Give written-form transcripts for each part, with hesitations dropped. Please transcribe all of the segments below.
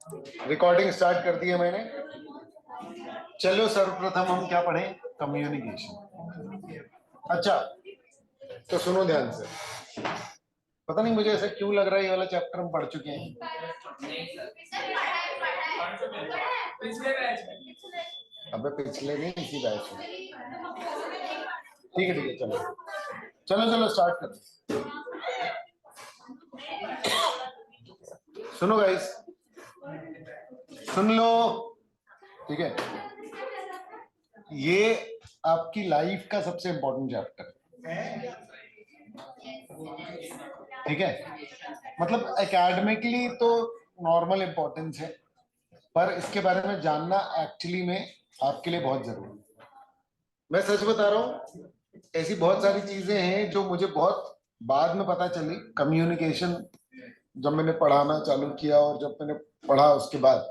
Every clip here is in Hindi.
रिकॉर्डिंग स्टार्ट कर दी है मैंने। चलो सर्वप्रथम हम क्या पढ़ें? कम्युनिकेशन। अच्छा, तो सुनो ध्यान से। पता नहीं मुझे ऐसा क्यों लग रहा है ये वाला चैप्टर हम पढ़ चुके हैं। अबे पिछले नहीं, इसी बैच में। ठीक है चलो चलो चलो स्टार्ट कर। सुनो गाइस, सुन लो, ठीक है। ये आपकी लाइफ का सबसे इंपॉर्टेंट चैप्टर है, ठीक है। मतलब एकेडमिकली तो नॉर्मल इंपॉर्टेंस है, पर इसके बारे में जानना एक्चुअली में आपके लिए बहुत जरूरी है। मैं सच बता रहा हूँ, ऐसी बहुत सारी चीजें हैं जो मुझे बहुत बाद में पता चली। कम्युनिकेशन जब मैंने पढ़ाना चालू किया और जब मैंने पढ़ा उसके बाद,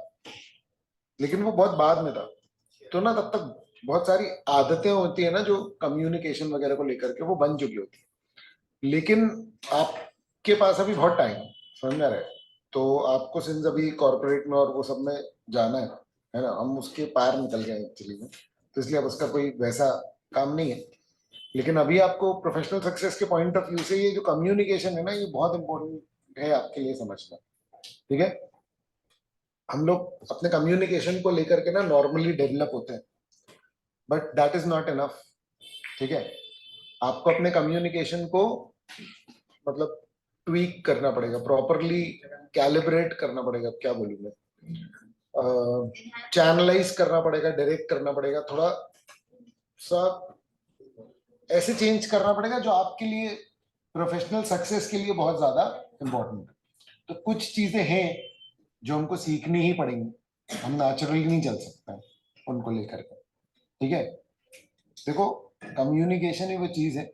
लेकिन वो बहुत बाद में था। तो ना तब तक बहुत सारी आदतें होती है ना जो कम्युनिकेशन वगैरह को लेकर के वो बन चुकी होती है। लेकिन आपके पास अभी बहुत टाइम है, समझ में आ रहा है? तो आपको सिंस अभी कॉर्पोरेट में और वो सब में जाना है ना, हम उसके पार निकल गए एक्चुअली में, तो इसलिए अब उसका कोई वैसा काम नहीं है। लेकिन अभी आपको प्रोफेशनल सक्सेस के पॉइंट ऑफ व्यू से ये जो कम्युनिकेशन है ना, ये बहुत इंपॉर्टेंट है आपके लिए समझना, ठीक है। हम लोग अपने कम्युनिकेशन को लेकर के ना नॉर्मली डेवलप होते हैं, but that is not enough, ठीक है। आपको अपने कम्युनिकेशन को मतलब ट्वीक करना पड़ेगा, प्रॉपरली कैलिब्रेट करना पड़ेगा, क्या बोलूं मैं, चैनलाइज करना पड़ेगा, डायरेक्ट करना पड़ेगा, थोड़ा सा ऐसे चेंज करना पड़ेगा जो आपके लिए प्रोफेशनल सक्सेस के लिए बहुत ज्यादा इंपॉर्टेंट है। तो कुछ चीजें हैं जो हमको सीखनी ही पड़ेंगी, हम नेचुरली नहीं चल सकते हैं उनको लेकर के, ठीक है। देखो, कम्युनिकेशन ही वो चीज है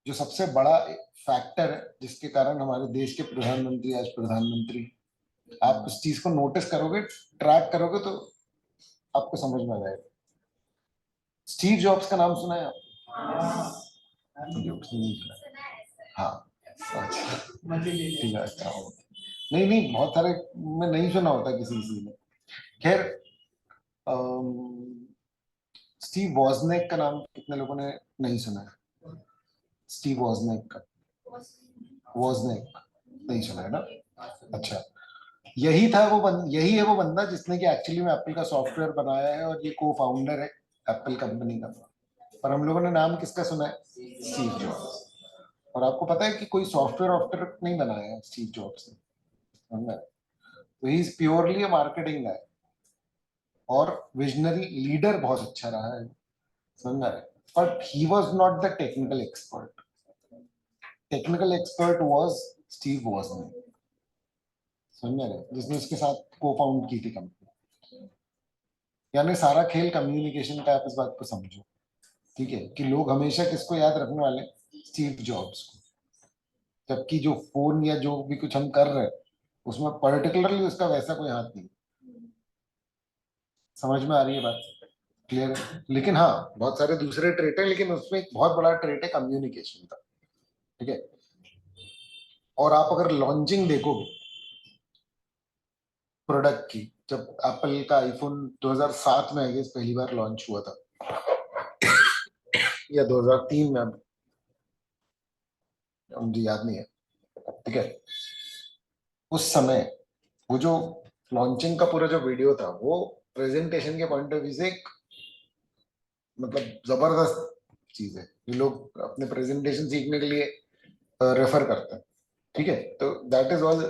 जो सबसे बड़ा फैक्टर है जिसके कारण हमारे देश के प्रधानमंत्री आज प्रधानमंत्री। आप उस चीज को नोटिस करोगे, ट्रैक करोगे, तो आपको समझ में आ जाएगा। स्टीव जॉब्स का नाम सुना है आप? हाँ, अच्छा ठीक है, अच्छा नहीं नहीं, बहुत सारे मैं नहीं सुना होता किसी किसी ने। खैर, स्टीव वॉजनेक का नाम कितने लोगों ने नहीं सुना है? स्टीव वॉजनेक का, वॉजनेक नहीं सुना है ना? अच्छा, यही है वो बंदा जिसने कि एक्चुअली में एप्पल का सॉफ्टवेयर बनाया है और ये को फाउंडर है एप्पल कंपनी का। पर हम लोगों ने नाम किसका सुना है? Steve jobs. और आपको पता है कि कोई सॉफ्टवेयर वॉफ्टवेयर नहीं बनाया है स्टीव जॉब्स ने, तो he is purely a marketing guy और विजनरी लीडर बहुत अच्छा रहा है, समझ रहे। But he was not the technical expert, technical expert was Steve Wozniak, समझ रहे, जिसने उसके साथ को फाउंड की थी कंपनी। यानी सारा खेल कम्युनिकेशन का, आप इस बात को समझो, ठीक है, कि लोग हमेशा किसको याद रखने वाले? स्टीव जॉब्स को। जबकि जो फोन या जो भी कुछ हम कर रहे हैं उसमें पर्टिकुलरली उसका वैसा कोई हाथ नहीं। समझ में आ रही है बात? क्लियर है? लेकिन हाँ, बहुत सारे दूसरे ट्रेट है, लेकिन उसमें एक बहुत बड़ा ट्रेट है कम्युनिकेशन का, ठीक है। और आप अगर लॉन्चिंग देखोगे प्रोडक्ट की, जब एप्पल का आईफोन 2007 में आई गेस पहली बार लॉन्च हुआ था, या 2003 में, मुझे याद नहीं है, ठीक है। उस समय वो जो लॉन्चिंग का पूरा जो वीडियो था, वो प्रेजेंटेशन के पॉइंट ऑफ व्यू से एक मतलब जबरदस्त चीज है। ये लोग अपने प्रेजेंटेशन सीखने के लिए रेफर करते हैं, ठीक है। तो दैट इज ऑल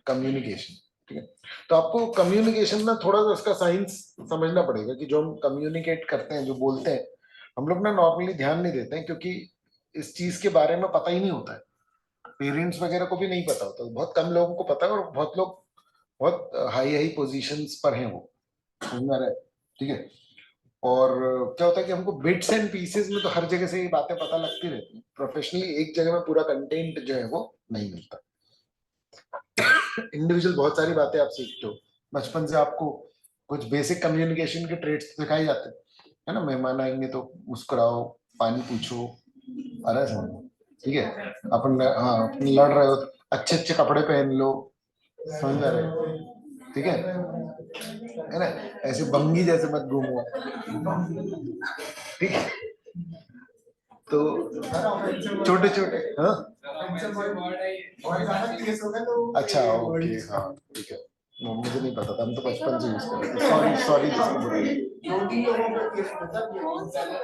कम्युनिकेशन, ठीक है। तो आपको कम्युनिकेशन ना थोड़ा सा उसका साइंस समझना पड़ेगा कि जो हम कम्युनिकेट करते हैं, जो बोलते हैं, हम लोग ना नॉर्मली ध्यान नहीं देते हैं, क्योंकि इस चीज के बारे में पता ही नहीं होता है। पेरेंट्स वगैरह को भी नहीं पता होता, बहुत कम लोगों को पता है, और बहुत लोग बहुत हाई हाई पोजीशंस पर हैं वो, समझ में आ रहा है, ठीक है। और क्या होता है कि हमको बिट्स एंड पीसेस में तो हर जगह से ये बातें पता लगती रहती हैं, प्रोफेशनली एक जगह में पूरा कंटेंट जो है वो नहीं मिलता। इंडिविजुअल बहुत सारी बातें आप सीखते हो, बचपन से आपको कुछ बेसिक कम्युनिकेशन के ट्रेड्स सिखाए जाते हैं, है ना। मेहमान आएंगे तो मुस्कुराओ, पानी पूछो, अरे समझो, ठीक है। अपन हाँ अपन लड़ रहे हो तो अच्छे अच्छे कपड़े पहन लो, समझ रहे हो, ठीक है ना, ऐसे बंगी जैसे मत घूमो, ठीक है। तो छोटे छोटे, हाँ अच्छा ओके, हाँ ठीक है। मुझे नहीं पता था, हम तो बचपन से यूज कर रहे थे, सॉरी सॉरी जिसको बुरा लगे।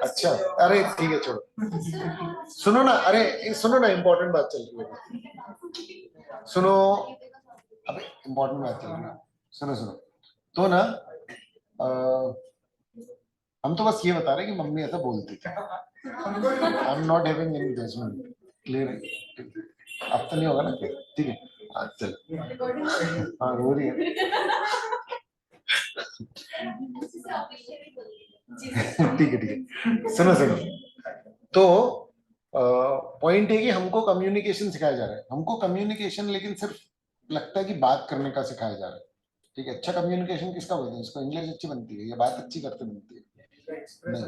अच्छा अरे ठीक है छोड़ो, सुनो ना, अरे सुनो ना, इम्पोर्टेंट बात चल रही है, सुनो, अबे इम्पोर्टेंट बात चल रही है, सुनो सुनो। तो ना हम तो बस ये बता रहे हैं कि मम्मी ऐसा बोलती थी, I am not having any judgement, clear है, अब तो नहीं होगा ना, ठीक है, चल, हाँ रो रही है। ठीक है ठीक है, सुनो सुनो। तो पॉइंट है कि हमको कम्युनिकेशन सिखाया जा रहा है, हमको कम्युनिकेशन लेकिन सिर्फ लगता है कि बात करने का सिखाया जा रहा है, ठीक है। अच्छा कम्युनिकेशन किसका बोलते हैं, इसको इंग्लिश अच्छी बनती है या बात अच्छी करते बनती है, नहीं,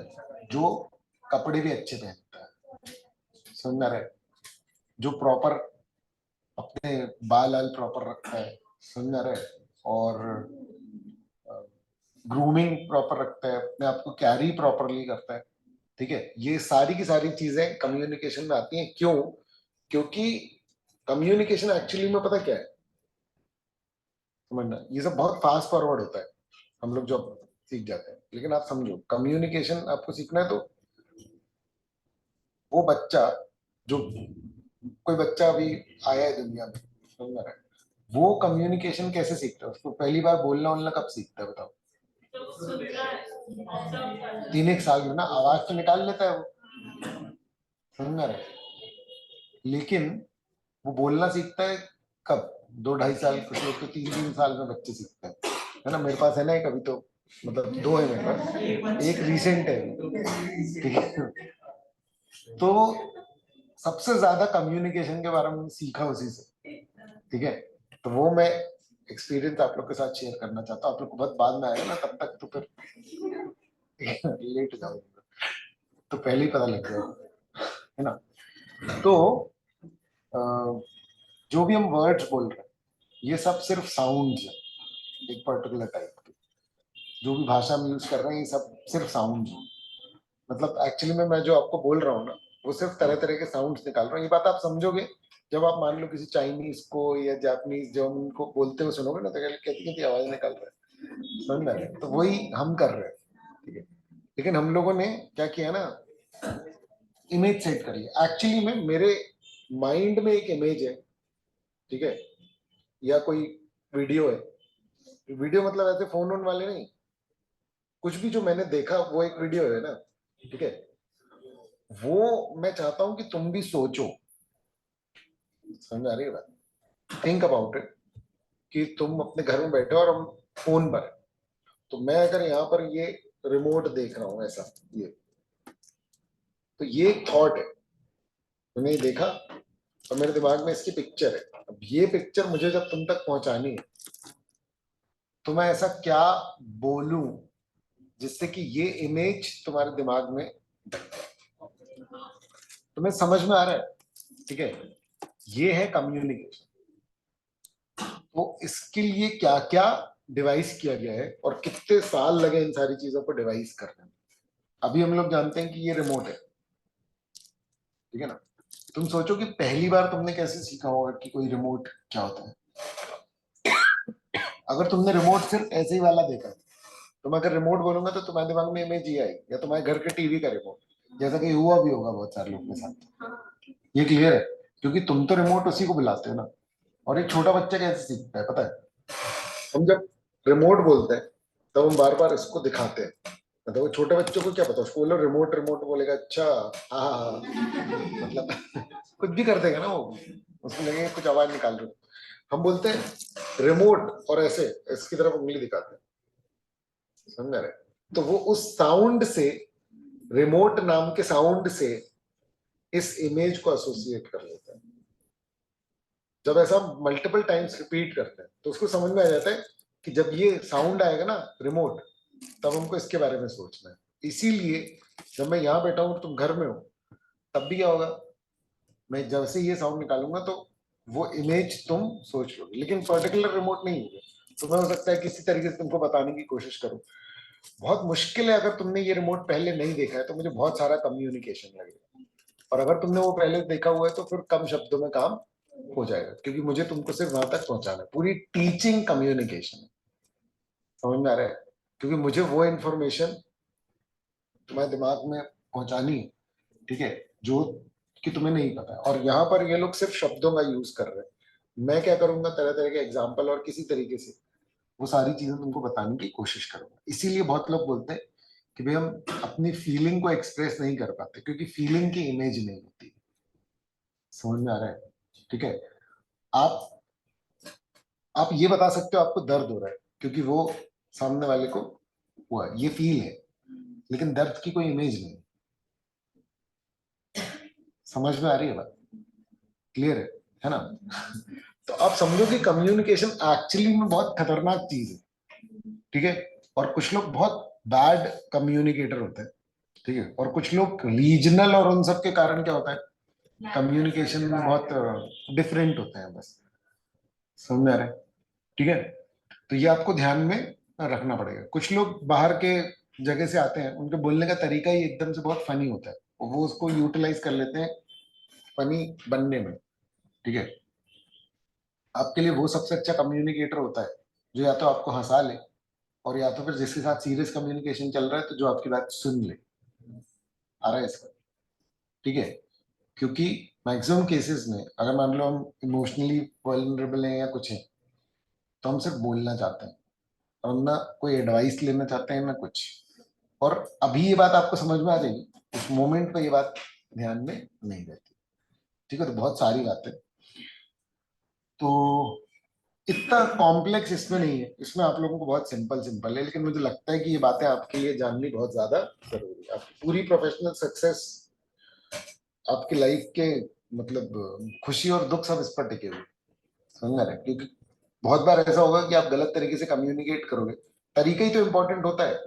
जो कपड़े भी अच्छे पहनता है, समझ रहे, जो प्रॉपर अपने बाल आल प्रॉपर रखता है, समझ रहे, और ग्रूमिंग प्रॉपर रखता है, अपने आप को कैरी प्रॉपरली करता है, ठीक है। ये सारी की सारी चीजें कम्युनिकेशन में आती हैं, क्यों, क्योंकि कम्युनिकेशन एक्चुअली में पता क्या है, समझना, ये सब बहुत फास्ट फॉरवर्ड होता है, हम लोग जब सीख जाते हैं, लेकिन आप समझो कम्युनिकेशन आपको सीखना है तो वो बच्चा, जो कोई बच्चा अभी आया है दुनिया में, समझ रहा है, वो कम्युनिकेशन कैसे सीखता है, उसको पहली बार बोलना वोलना कब सीखता है बताओ, 3 एक साल में ना, आवाज तो निकाल लेता है वो, समझ रहा है, लेकिन वो बोलना सीखता है कब, 2 ढाई साल, कुछ लोग तो 3 3 साल में बच्चे सीखते हैं, है ना। मेरे पास है ना एक, अभी तो मतलब 2 है मेरे पास, एक रिसेंट है, ठीक है। तो सबसे ज्यादा कम्युनिकेशन के बारे में सीखा उसी से, ठीक है। तो वो मैं एक्सपीरियंस आप लोग के साथ शेयर करना चाहता हूँ, आप लोग को बहुत बाद में आएगा ना, तब तक तो फिर लेट जाओ, तो पहले ही पता लग जाएगा, है ना। तो जो भी हम वर्ड्स बोल रहे हैं, ये सब सिर्फ साउंड्स है, एक पर्टिकुलर टाइप के, जो भी भाषा हम यूज कर रहे हैं ये सब सिर्फ साउंड्स है, मतलब एक्चुअली में मैं जो आपको बोल रहा हूँ ना, वो सिर्फ तरह तरह के साउंड्स निकाल रहा हूँ, ये बात आप समझोगे जब आप मान लो किसी चाइनीज को या जापानीज जर्मन को बोलते हुए सुनोगे ना, तो कहती कहती आवाज निकाल रहा है, समझ रहे हैं, तो वही हम कर रहे हैं, ठीक है। लेकिन हम लोगों ने क्या किया ना, इमेज सेट कर लिया, एक्चुअली में मेरे माइंड में एक इमेज है, ठीक है, या कोई वीडियो है, वीडियो मतलब ऐसे फोन वोन वाले नहीं, कुछ भी जो मैंने देखा वो एक वीडियो है ना, ठीक है, वो मैं चाहता हूं कि तुम भी सोचो, समझ आ रही है बात, थिंक अबाउट इट, कि तुम अपने घर में बैठे हो और हम फोन पर, तो मैं अगर यहाँ पर ये रिमोट देख रहा हूँ ऐसा, ये, तो ये एक थॉट है, मैंने ये देखा और मेरे दिमाग में इसकी पिक्चर है, अब ये पिक्चर मुझे जब तुम तक पहुंचानी है, तो मैं ऐसा क्या बोलूं जिससे कि ये इमेज तुम्हारे दिमाग में, तुम्हें समझ में आ रहा है, ठीक है, ये है कम्युनिकेशन। तो इसके लिए क्या क्या डिवाइस किया गया है और कितने साल लगे इन सारी चीजों को डिवाइस करने में, अभी हम लोग जानते हैं कि ये रिमोट है, ठीक है ना। तुम सोचो कि पहली बार तुमने कैसे सीखा होगा कि कोई रिमोट क्या होता है, अगर तुमने रिमोट सिर्फ ऐसे ही वाला देखा, तुम अगर रिमोट बोलूंगा तो तुम्हारे दिमाग में इमेज ये आएगी, या तुम्हारे घर के टीवी का रिमोट, जैसा कि हुआ भी होगा बहुत सारे लोग के साथ, ये क्लियर है, क्योंकि तुम तो रिमोट उसी को बुलाते हो ना। और एक छोटा बच्चा कैसे सीखता है पता है, हम जब रिमोट बोलते हैं तब हम बार बार इसको दिखाते हैं, मतलब वो छोटे बच्चों को क्या पता, उसको बोलो रिमोट, रिमोट बोलेगा अच्छा, हाँ हाँ मतलब कुछ भी कर देगा ना वो, उसको लगेगा कुछ आवाज निकाल रहे हो, हम बोलते हैं रिमोट और ऐसे इसकी तरफ उंगली दिखाते हैं, समझ रहे, तो वो उस साउंड से, रिमोट नाम के साउंड से इस इमेज को एसोसिएट कर लेता है, जब ऐसा मल्टीपल टाइम्स रिपीट करते हैं तो उसको समझ में आ जाता है कि जब ये साउंड आएगा ना रिमोट, तब हमको इसके बारे में सोचना है। इसीलिए जब मैं यहाँ बैठा हूँ तुम घर में हो, तब भी क्या होगा, मैं जब से ये साउंड निकालूंगा तो वो इमेज तुम सोच लोगे, लेकिन पर्टिकुलर रिमोट नहीं होगा, तो मैं हो सकता है किसी तरीके से तुमको बताने की कोशिश करूं। बहुत मुश्किल है, अगर तुमने ये रिमोट पहले नहीं देखा है तो मुझे बहुत सारा कम्युनिकेशन लगेगा, और अगर तुमने वो पहले देखा हुआ है तो फिर कम शब्दों में काम हो जाएगा, क्योंकि मुझे तुमको सिर्फ वहां तक पहुंचाना है। पूरी टीचिंग कम्युनिकेशन है, समझ में आ रहा है? क्योंकि मुझे वो इंफॉर्मेशन तुम्हारे दिमाग में पहुंचानी है, ठीक है, जो कि तुम्हें नहीं पता है। और यहाँ पर ये लोग सिर्फ शब्दों का यूज कर रहे हैं। मैं क्या करूंगा, तरह तरह के एग्जाम्पल और किसी तरीके से वो सारी चीजें तुमको बताने की कोशिश करूंगा। इसीलिए बहुत लोग बोलते हैं कि भाई हम अपनी फीलिंग को एक्सप्रेस नहीं कर पाते, क्योंकि फीलिंग की इमेज नहीं होती। समझ में आ रहा है? ठीक है। आप आप ये बता सकते हो आपको दर्द हो रहा है, क्योंकि वो सामने वाले को हुआ है, ये फील है, लेकिन दर्द की कोई इमेज नहीं। समझ में आ रही है बात? क्लियर है ना? तो आप समझो कि कम्युनिकेशन एक्चुअली में बहुत खतरनाक चीज है, ठीक है। और कुछ लोग बहुत बैड कम्युनिकेटर होते हैं, ठीक है, और कुछ लोग रीजनल, और उन सब के कारण क्या होता है, कम्युनिकेशन में बहुत डिफरेंट होते हैं बस। समझ में आ रहा है? ठीक है। तो ये आपको ध्यान में रखना पड़ेगा। कुछ लोग बाहर के जगह से आते हैं, उनके बोलने का तरीका ही एकदम से बहुत फनी होता है, और वो उसको यूटिलाइज कर लेते हैं फनी बनने में, ठीक है। आपके लिए वो सबसे अच्छा कम्युनिकेटर होता है जो या तो आपको हंसा ले, और या तो फिर जिसके साथ सीरियस कम्युनिकेशन चल रहा है तो जो आपकी बात सुन ले। आ रहा है इसका? ठीक है। क्योंकि मैक्सिमम केसेस में अगर मान लो हम इमोशनली वल्नरेबल हैं या कुछ है, तो हम सिर्फ बोलना चाहते हैं, और ना कोई एडवाइस लेना चाहते हैं ना कुछ। और अभी ये बात आपको समझ में आ जाएगी, उस मोमेंट पे ये बात ध्यान में नहीं रहती। ठीक है। तो बहुत सारी बातें, तो इतना कॉम्प्लेक्स इसमें नहीं है, इसमें आप लोगों को बहुत सिंपल सिंपल है, लेकिन मुझे लगता है कि ये बातें आपके लिए जाननी बहुत ज्यादा जरूरी है। आपकी पूरी प्रोफेशनल सक्सेस, आपकी लाइफ के मतलब खुशी और दुख सब इस पर टिके हुए, समझ रहे हैं? क्योंकि बहुत बार ऐसा होगा कि आप गलत तरीके से कम्युनिकेट करोगे। तरीका ही तो इम्पोर्टेंट होता है।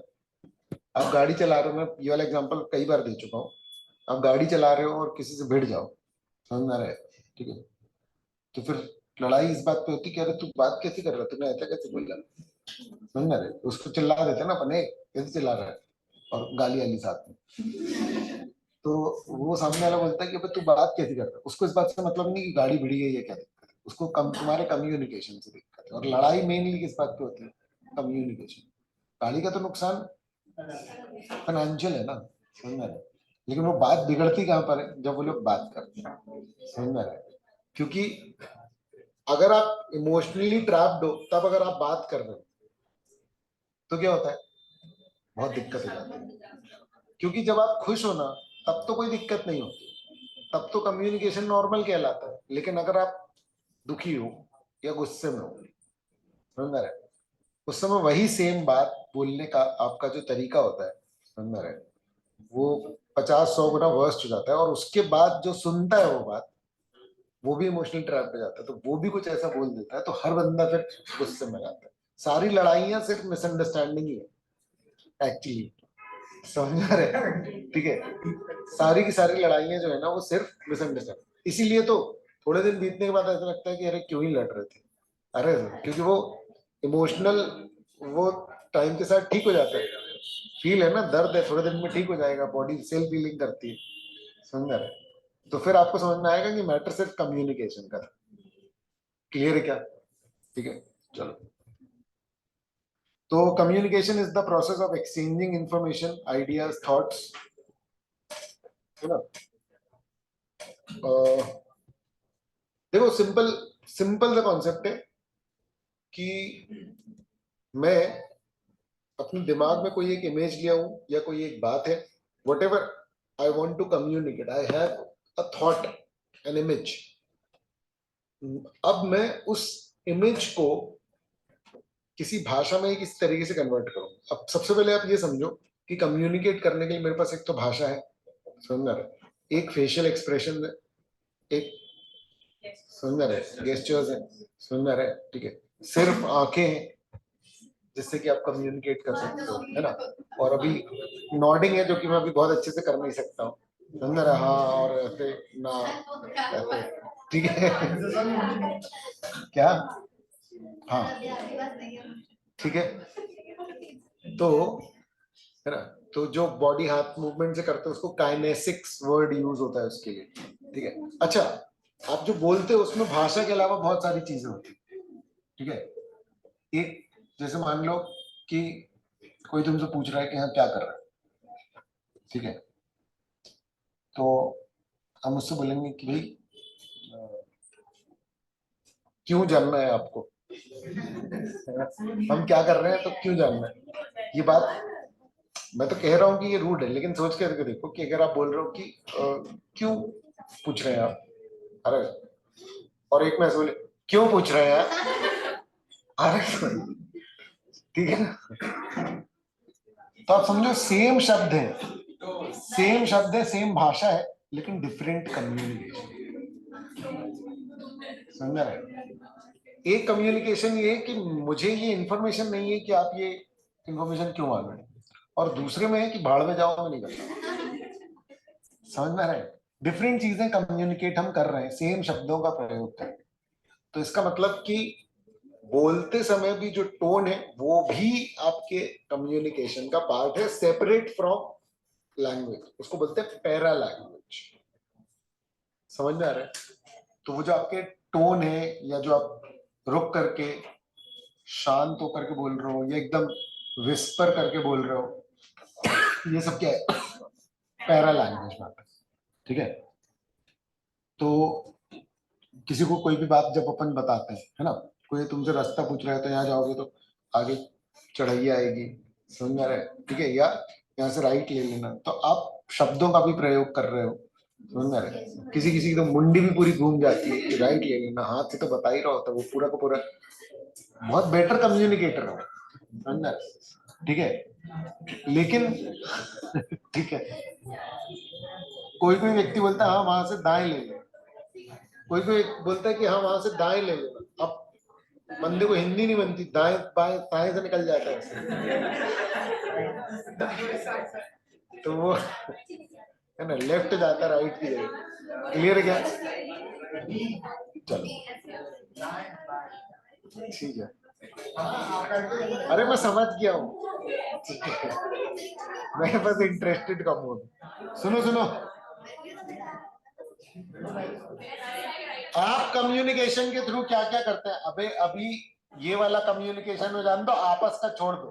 आप गाड़ी चला रहे हो, मैं ये वाला एग्जांपल कई बार दे चुका हूँ। आप गाड़ी चला रहे हो और किसी से भिड़ जाओ, समझ में आ रहा है? ठीक है। तो फिर लड़ाई इस बात पे होती कि अरे तू बात कैसे कर रहा है, तूने ऐसा कैसे बोल रहा, समझ में आ रहा है? उसको चिल्ला देते ना अपन, कैसे चिल्ला रहा है, और गाली वाली साथ में। तो वो सामने वाला बोलता है कि भाई तू बात कैसे कर रहा है। उसको इस बात से मतलब नहीं कि गाड़ी भिड़ी है या क्या दिक्कत है, उसको कम तुम्हारे कम्युनिकेशन से दिक्कत है। और लड़ाई मेनली किस बात पे होती है? कम्युनिकेशन। गाड़ी का तो नुकसान फाइनेंशियल है ना, समझ में आ रहा है? लेकिन वो बात बिगड़ती कहाँ पर है, जब वो लोग बात करते हैं, समझ में आ रहा है? क्योंकि अगर आप इमोशनली ट्रैप्ड हो, तब अगर आप बात कर रहे हो तो क्या होता है, बहुत दिक्कत हो जाती है। क्योंकि जब आप खुश हो ना, तब तो कोई दिक्कत नहीं होती, तब तो कम्युनिकेशन नॉर्मल कहलाता है। लेकिन अगर आप दुखी हो या गुस्से में हो, समझ में आ रहा है, उस समय वही सेम बात बोलने का आपका जो तरीका होता है, समझ में आ रहा है, वो 50-100 गुना वर्स्ट हो जाता है। और उसके बाद जो सुनता है वो बात, वो भी इमोशनल ट्रैप पे जाता है, तो वो भी कुछ ऐसा बोल देता है, तो हर बंदा फिर गुस्से में जाता है। सारी लड़ाइयां सिर्फ मिसअंडरस्टैंडिंग ही है एक्चुअली, समझ आ रहा है? ठीक है। सारी की सारी लड़ाइयां जो है ना, वो सिर्फ मिसअंडरस्टैंडिंग। इसीलिए तो थोड़े दिन बीतने के बाद ऐसा लगता है कि अरे क्यों ही लड़ रहे थे। अरे क्योंकि वो इमोशनल, वो टाइम के साथ ठीक हो जाता है। फील है ना, दर्द है, थोड़े दिन में ठीक हो जाएगा, बॉडी सेल्फ हीलिंग करती है, समझ रहे? तो फिर आपको समझ में आएगा कि मैटर सिर्फ कम्युनिकेशन का था। क्लियर है क्या? ठीक है। चलो। तो communication is the process of exchanging information, ideas, thoughts, है ना? देखो, सिंपल सिंपल सा कॉन्सेप्ट है कि मैं अपने दिमाग में कोई एक इमेज लिया हूं या कोई एक बात है, whatever I want to communicate, I have a thought, an image. अब मैं उस इमेज को किसी भाषा में किस तरीके से कन्वर्ट करूं। अब सबसे पहले आप ये समझो कि कम्युनिकेट करने के लिए मेरे पास एक तो भाषा है, समझ रहे, एक फेशियल एक्सप्रेशन है, एक, समझ रहे, गेस्चर्स है, समझ रहे, ठीक है, सिर्फ आंखें हैं जिससे कि आप कम्युनिकेट कर सकते हो, है ना? और अभी नॉडिंग है जो कि मैं अभी बहुत अच्छे से कर नहीं सकता हूँ, समझ रहा, हाँ, और ऐसे ना, ऐसे, ठीक है। क्या? हाँ ठीक है, तो है ना, तो जो बॉडी हाथ मूवमेंट से करते हैं उसको काइनेसिक्स वर्ड यूज होता है उसके लिए, ठीक है। अच्छा, आप जो बोलते हो उसमें भाषा के अलावा बहुत सारी चीजें होती है, ठीक है। एक जैसे मान लो कि कोई तुमसे पूछ रहा है कि हाँ क्या कर रहा है, ठीक है, तो हम उससे बोलेंगे कि भाई क्यों जानना है आपको, हम क्या कर रहे हैं तो क्यों जानना है। ये बात मैं तो कह रहा हूँ कि ये रूड है, लेकिन सोच के देखो कि अगर आप बोल रहे हो कि क्यों पूछ रहे हैं आप, अरे, और एक में ऐसे बोले क्यों पूछ रहे हैं, अरे, ठीक है ना, तो आप समझो सेम शब्द है, सेम शब्द है, सेम भाषा है, लेकिन डिफरेंट कम्युनिकेशन। समझ रहे हैं? एक कम्युनिकेशन ये है कि मुझे ये इंफॉर्मेशन नहीं है कि आप ये इंफॉर्मेशन क्यों मांग रहे हैं, और दूसरे में है कि भाड़ में जाओ, मैं नहीं करता। समझ में आ रहा है? डिफरेंट चीजें कम्युनिकेट हम कर रहे हैं सेम शब्दों का प्रयोग कर, तो इसका मतलब कि बोलते समय भी जो टोन है वो भी आपके कम्युनिकेशन का पार्ट है, सेपरेट फ्रॉम लैंग्वेज, उसको बोलते हैं पैरा लैंग्वेज। समझ में आ रहा है? तो वो जो आपके टोन है, या जो आप रुक करके शांत होकर के बोल रहे हो, या एकदम विस्पर करके बोल रहे हो, ये सब क्या है, पैरा लैंग्वेज में आता है, ठीक है। तो किसी को कोई भी बात जब अपन बताते हैं, है ना, कोई तुमसे रास्ता पूछ रहा है तो यहाँ जाओगे तो आगे चढ़ाई आएगी, समझ में आ रहा है, ठीक है, या यहाँ से राइट ले लेना, तो आप शब्दों का भी प्रयोग कर रहे हो, समझ में आ रहा है। किसी किसी की तो मुंडी भी पूरी घूम जाती है कि राइट ले लेना, हाथ से तो बता ही रहा होता है वो पूरा का पूरा, बहुत बेटर कम्युनिकेटर है, समझ में आ रहा है? ठीक है, लेकिन ठीक है, कोई कोई व्यक्ति बोलता है हाँ वहां से दाएं ले लो, कोई कोई बोलता है कि हाँ वहां से दाएं ले लेना, अब बंदे को हिंदी नहीं बनती, दाएं बाएं दाएं से निकल जाता है, तो वो है ना, लेफ्ट जाता राइट की जगह। क्लियर है क्या? चलो ठीक है, अरे मैं समझ गया हूँ, ठीक है, मैं बस इंटरेस्टेड कम हूँ। सुनो सुनो, आप कम्युनिकेशन के थ्रू क्या क्या करते हैं, अबे अभी ये वाला कम्युनिकेशन में जान दो, आपस का छोड़ दो,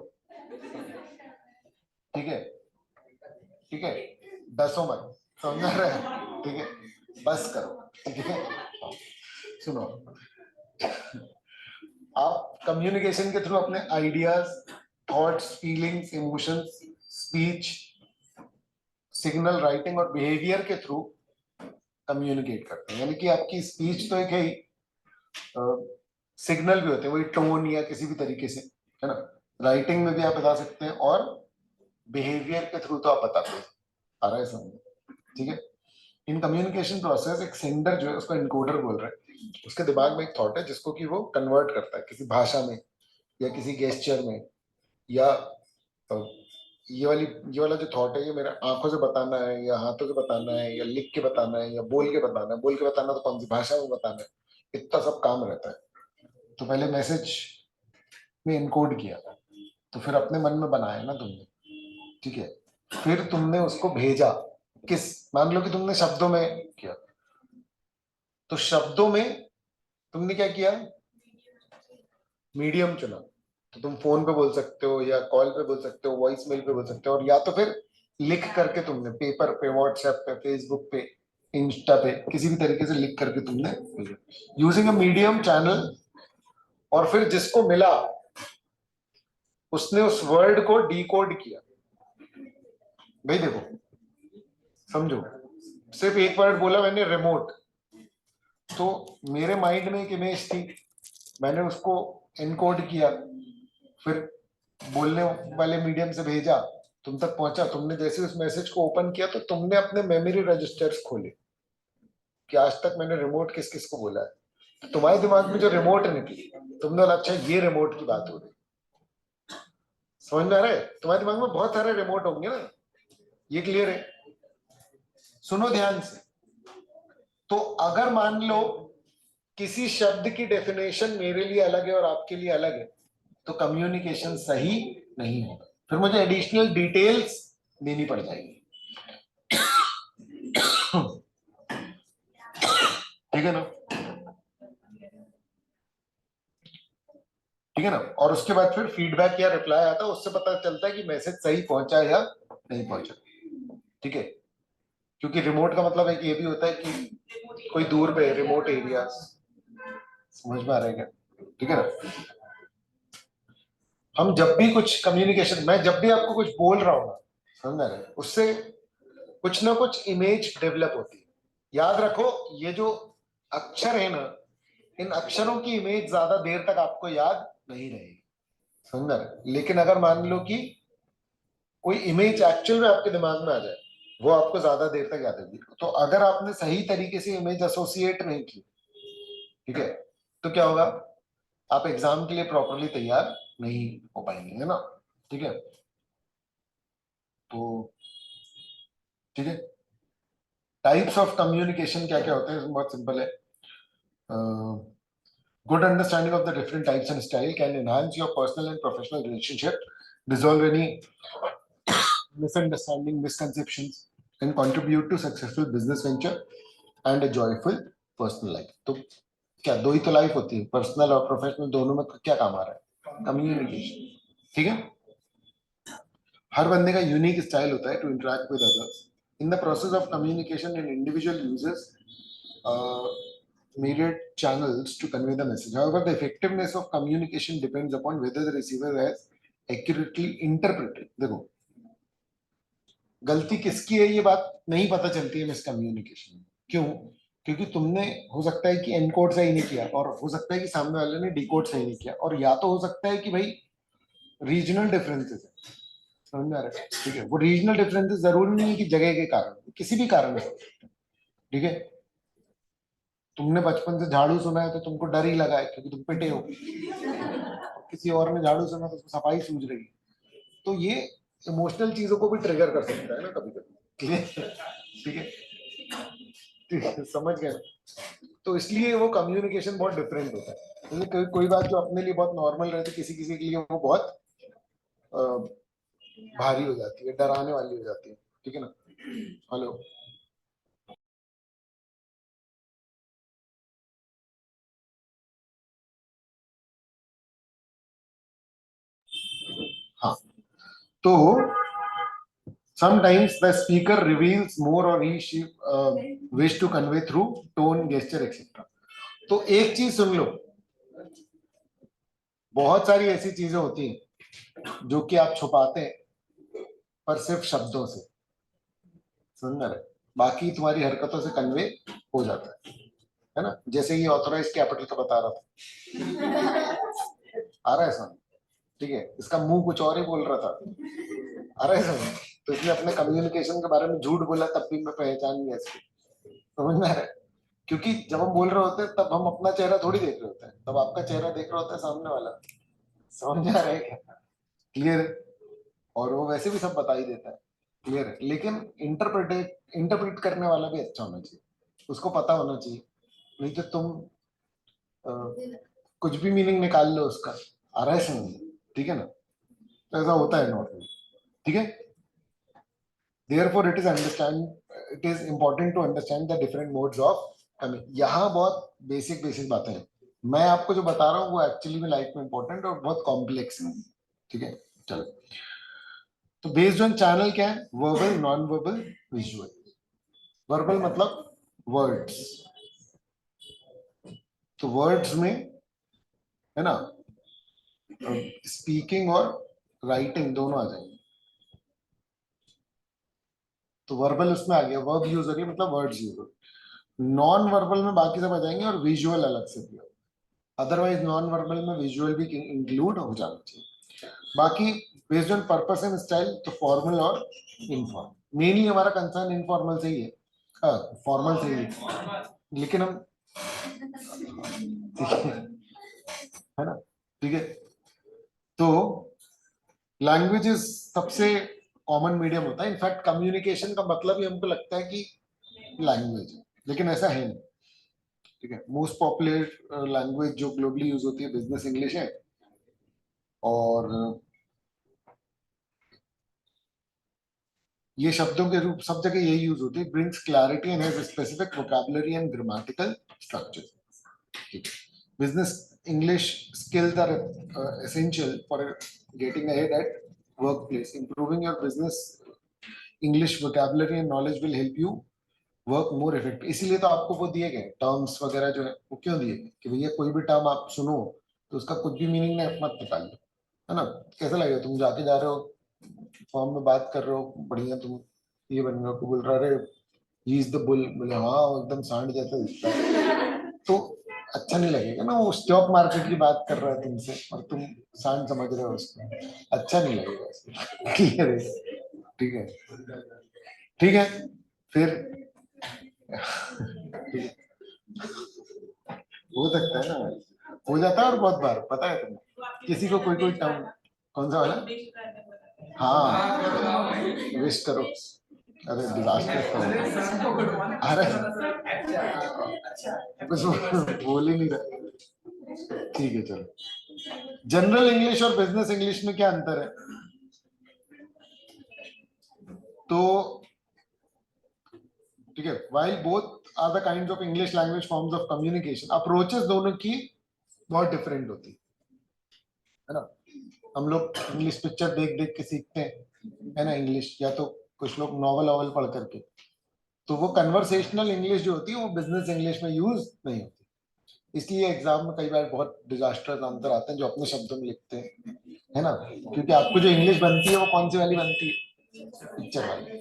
ठीक है, ठीक है, दसों मत, समझ रहे हैं, ठीक है, बस करो, ठीक है। सुनो, आप कम्युनिकेशन के थ्रू अपने ideas, thoughts, feelings, emotions, speech, signal, writing और बिहेवियर के थ्रू कम्युनिकेट करते हैं, यानी कि आपकी स्पीच तो एक है ही, सिग्नल भी होते हैं, वही टोन या किसी भी तरीके से, है ना, राइटिंग में भी आप बता सकते हैं, और बिहेवियर के थ्रू तो आप बताते हैं, आ रहा है समझ, ठीक है। इन कम्युनिकेशन प्रोसेस एक सेंडर जो है उसको एनकोडर बोल रहे हैं, उसके दिमाग में एक थॉट है जिसको कि वो कन्वर्ट करता है किसी भाषा में, या किसी गेस्चर में, या ये वाला जो थॉट है ये मेरा आंखों से बताना है, या हाथों से बताना है, या लिख के बताना है, या बोल के बताना है, बोल के बताना तो कौन सी भाषा में बताना है, इतना सब काम रहता है। तो पहले मैसेज में इनकोड किया, तो फिर अपने मन में बनाया ना तुमने, ठीक है, फिर तुमने उसको भेजा, किस, मान लो कि तुमने शब्दों में किया, तो शब्दों में तुमने क्या किया, मीडियम चुना, तो तुम फोन पे बोल सकते हो, या कॉल पे बोल सकते हो, वॉइस मेल पे बोल सकते हो, और या तो फिर लिख करके तुमने पेपर पे, व्हाट्सएप पे, फेसबुक पे, इंस्टा पे, किसी भी तरीके से लिख करके तुमने यूजिंग अ मीडियम चैनल, और फिर जिसको मिला उसने उस वर्ड को डिकोड किया। भाई देखो, समझो, सिर्फ एक वर्ड बोला मैंने, रिमोट, तो मेरे माइंड में एक इमेज थी, मैंने उसको एनकोड किया, फिर बोलने वाले मीडियम से भेजा, तुम तक पहुंचा, तुमने जैसे उस मैसेज को ओपन किया तो तुमने अपने मेमोरी रजिस्टर्स खोले कि आज तक मैंने रिमोट किस किस को बोला है, तो तुम्हारे दिमाग में जो रिमोट निकली, तुमने बोला अच्छा ये रिमोट की बात हो रही, समझ में आ रहा है? तुम्हारे दिमाग में बहुत सारे रिमोट होंगे ना, ये क्लियर है? सुनो ध्यान से, तो अगर मान लो किसी शब्द की डेफिनेशन मेरे लिए अलग है और आपके लिए अलग है तो कम्युनिकेशन सही नहीं होगा, फिर मुझे एडिशनल डिटेल्स देनी पड़ जाएगी। ठीक है ना, ठीक है ना। और उसके बाद फिर फीडबैक या रिप्लाई आता है, उससे पता चलता है कि मैसेज सही पहुंचा या नहीं पहुंचा। ठीक है, क्योंकि रिमोट का मतलब एक ये भी होता है कि कोई दूर पे रिमोट एरिया, समझ में आ रहा है क्या? ठीक है ना। हम जब भी कुछ कम्युनिकेशन, मैं जब भी आपको कुछ बोल रहा हूँ ना, समझ रहे हैं, उससे कुछ ना कुछ इमेज डेवलप होती है। याद रखो, ये जो अक्षर है ना, इन अक्षरों की इमेज ज्यादा देर तक आपको याद नहीं रहेगी, समझ रहे हैं? लेकिन अगर मान लो कि कोई इमेज एक्चुअल में आपके दिमाग में आ जाए, वो आपको ज्यादा देर तक याद रहेगी। तो अगर आपने सही तरीके से इमेज एसोसिएट नहीं की, ठीक है, तो क्या होगा, आप एग्जाम के लिए प्रॉपरली तैयार नहीं हो पाएंगे, है ना। ठीक है, तो ठीक है, टाइप्स ऑफ कम्युनिकेशन क्या क्या होते हैं, बहुत सिंपल है। Good understanding of the different types and style can enhance your personal and professional relationship, dissolve any misunderstanding, misconceptions, and contribute to successful business venture and a joyful personal life. तो क्या दो ही तो लाइफ होती है, पर्सनल और प्रोफेशनल, दोनों में क्या काम आ रहा है, कम्युनिकेशन। ठीक है, हर बंदे का यूनिक स्टाइल होता है to interact with others. In the process of communication an individual uses myriad channels to convey the message. However, the effectiveness of communication depends upon whether the receiver has accurately interpreted. देखो, गलती किसकी है ये बात नहीं पता चलती है मिसकम्युनिकेशन में। क्यों? क्योंकि तुमने हो सकता है कि एनकोड सही नहीं किया, और हो सकता है कि सामने वाले ने डिकोड सही नहीं किया, और या तो हो सकता है कि भाई रीजनल डिफरेंसेस है, समझ में आ रहा है? ठीक है, वो रीजनल डिफरेंसेस जरूरी नहीं है कि जगह के कारण, किसी भी कारण है। ठीक है, तुमने बचपन से झाड़ू सुना है तो तुमको डर ही लगा है क्योंकि तुम पिटे हो, किसी और ने झाड़ू सुना तो उसको सफाई सूझ रही है। तो ये इमोशनल चीजों को भी ट्रिगर कर सकता है ना कभी कभी। ठीक है, ठीक है, समझ गए। तो इसलिए वो कम्युनिकेशन बहुत डिफरेंट होता है। तो कोई बात जो अपने लिए बहुत नॉर्मल रहती है, किसी किसी के लिए वो बहुत भारी हो जाती है, डराने वाली हो जाती है। ठीक है ना। हेलो, हाँ, तो sometimes the speaker reveals more or he wish to convey through tone, gesture, etc. तो एक चीज सुन लो, बहुत सारी ऐसी चीजें होती हैं जो कि आप छुपाते हैं पर सिर्फ शब्दों से, समझ रहे, बाकी तुम्हारी हरकतों से कन्वे हो जाता है ना। जैसे ये ऑथोराइज कैपिटल का बता रहा था, आ रहा है समझ? ठीक है, इसका मुंह कुछ और ही बोल रहा था, आ रहा है समझ? तो इसने अपने कम्युनिकेशन के बारे में झूठ बोला, तब भी मैं पहचान गया इसको, समझ में आ रहा है? क्योंकि जब हम बोल रहे होते हैं तब हम अपना चेहरा थोड़ी देख रहे होते हैं, तब आपका चेहरा देख रहा होता है सामने वाला, समझ में आ रहा है क्या? क्लियर है? और वो वैसे भी सब बता ही देता है, क्लियर है। लेकिन इंटरप्रेट करने वाला भी अच्छा होना चाहिए, उसको पता होना चाहिए, नहीं तो तुम अ, कुछ भी मीनिंग निकाल लो उसका, आ रहा है समझ? ठीक है ना, तो ऐसा होता है नॉर्मली। ठीक है, therefore it is important to understand the different modes of यहाँ बहुत बेसिक बातें हैं, मैं आपको जो बता रहा हूँ वो एक्चुअली में लाइफ में इंपॉर्टेंट और बहुत कॉम्प्लेक्स है। ठीक है, चलो, तो बेस्ड ऑन चैनल क्या है, verbal, non verbal, visual. Verbal मतलब वर्ड्स, तो वर्ड्स में है ना, स्पीकिंग और राइटिंग दोनों आ जाएंगे। तो वर्बल उसमें आ गया, वर्ब यूज हो रही है मतलब वर्ड्स यूज हो रही। नॉन वर्बल में बाकी सब आ जाएंगे और विजुअल अलग से भी, अदरवाइज नॉन वर्बल में विजुअल भी इंक्लूड हो जाना चाहिए। बाकी based on purpose and style, तो फॉर्मल और इनफॉर्मल, मेनली हमारा कंसर्न इनफॉर्मल से ही है, फॉर्मल से ही है, लेकिन हम है ना। ठीक है, तो लैंग्वेज इज सबसे कॉमन मीडियम होता है, इनफैक्ट कम्युनिकेशन का मतलब ही हमको लगता है कि लैंग्वेज है, लेकिन ऐसा है नहीं। ठीक है, मोस्ट पॉपुलर लैंग्वेज जो ग्लोबली यूज होती है बिजनेस इंग्लिश है, और ये शब्दों के रूप सब जगह यही यूज होती है। Brings clarity and has specific vocabulary and grammatical structure. Business English skills are essential for getting ahead at workplace. Improving your business English vocabulary and knowledge will help you work more effective. इसीलिए तो आपको वो दिए गए टर्म्स वगैरह जो है वो क्यों दिए गए कि भैया कोई भी टर्म आप सुनो तो उसका कुछ भी मीनिंग नहीं मत निकाल लो, है ना। कैसा लगेगा तुम जाके जा रहे हो फॉर्म में बात कर रहे हो बढ़िया, तुम ये बन रहे हो, बोल रहा है ही इज द बुल, बोले हाँ वो एकदम सांड जैसा दिखता है, तो अच्छा नहीं लगेगा ना। वो स्टॉक मार्केट की बात कर रहा है तुमसे और तुम सांड समझ रहे हो उसको, अच्छा नहीं लगेगा। क्लियर है, ठीक है, ठीक है। फिर हो सकता है ना, हो जाता है। और बहुत बार पता है तुम्हें किसी को कोई कोई टर्म, कौन सा वाला, हाँ विश करो, अरे डिजास्टर, अरे कुछ बोल ही नहीं रहा। ठीक है चलो, जनरल इंग्लिश और बिजनेस इंग्लिश में क्या अंतर है, तो ठीक है, while both are the kinds of English language forms of communication, approaches दोनों की बहुत डिफरेंट होती है ना। हम लोग इंग्लिश पिक्चर देख देख के सीखते हैं, है ना इंग्लिश, या तो कुछ लोग नॉवल वॉवल पढ़ करके, तो वो कन्वर्सेशनल इंग्लिश जो होती है वो बिजनेस इंग्लिश में यूज नहीं होती। इसलिए एग्जाम में कई बार बहुत डिजास्टर आंसर आते हैं जो अपने शब्दों में लिखते हैं, है ना, क्योंकि आपको जो इंग्लिश बनती है वो कौन सी वाली बनती है, पिक्चर वाली,